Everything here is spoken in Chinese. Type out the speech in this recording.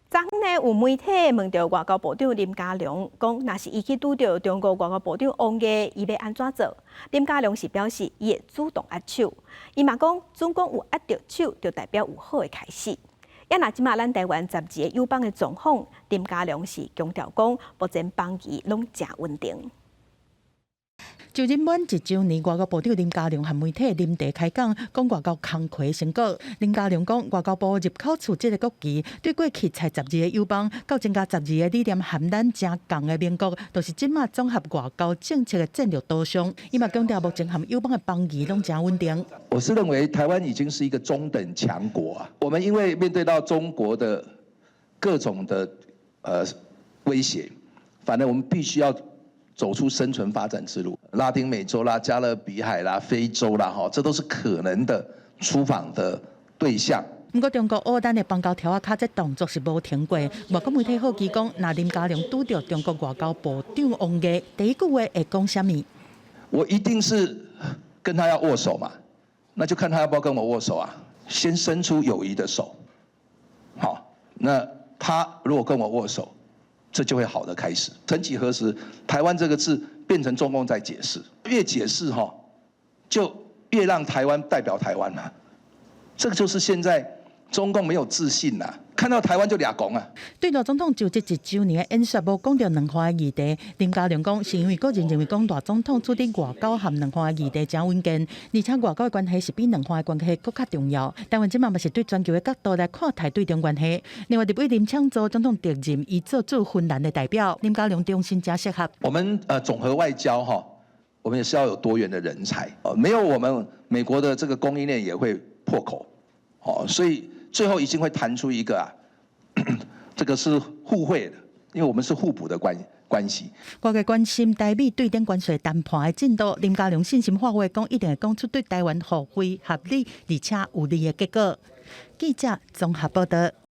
昨呢，有媒体问到外交部长林佳龙，讲若是伊去拄到中国外交部长王毅，伊要安怎做？林佳龙是表示，伊会主动握手。伊嘛讲，总共有握到手，就代表有好的开始。也若即马咱台湾12个友邦的状况，林佳龙是强调讲，目前邦谊拢真稳定。就任满1周年，外交部长林佳龙和媒体临地开讲，讲外交工课成果。林佳龙讲，外交部入口处这个国旗，对过去才12个友邦，到增加12个理念和咱正共的盟国，都是即马综合外交政策的战略导向。伊嘛强调，目前和友邦的邦谊拢真稳定。我是认为台湾已经是一个中等强国啊，我们因为面对到中国的各种的威胁，反正我们必须要走出生存发展之路，拉丁美洲啦、加勒比海啦、非洲啦，这都是可能的出访的对象。不过，中国乌咱的邦交条卡这动作是无停过。外国媒体好奇讲，那林佳龙拄到中国外交部长王毅，第一句话会讲什么？我一定是跟他要握手嘛，那就看他要不要跟我握手啊。先伸出友谊的手，好，那他如果跟我握手，这就会好的开始。曾几何时，台湾这个字变成中共在解释，越解释就越让台湾代表台湾啊。这个就是现在中共没有自信啦，看到台湾就俩拱啊。对大总统就职1周年的演说，无讲到两岸的议题。林佳龙讲，是因为个人认为讲大总统处理外交和两岸的议题真稳健，而且外交的关系是比两岸的关系更加重要。台湾即嘛嘛是对全球的角度来看台对中关系。另外，立委林昶佐总统特任以做驻芬兰的代表，林佳龙重新加适合。我们总和外交我们也是要有多元的人才没有我们美国的这个供应链也会破口所以最后一定会谈出一个这个是互惠的，因为我们是互补的关系。外界关心台美对等关系谈判的进度，林佳龙信心发话讲，一定会讲出对台湾互惠、合理而且有利的结果。记者综合报道。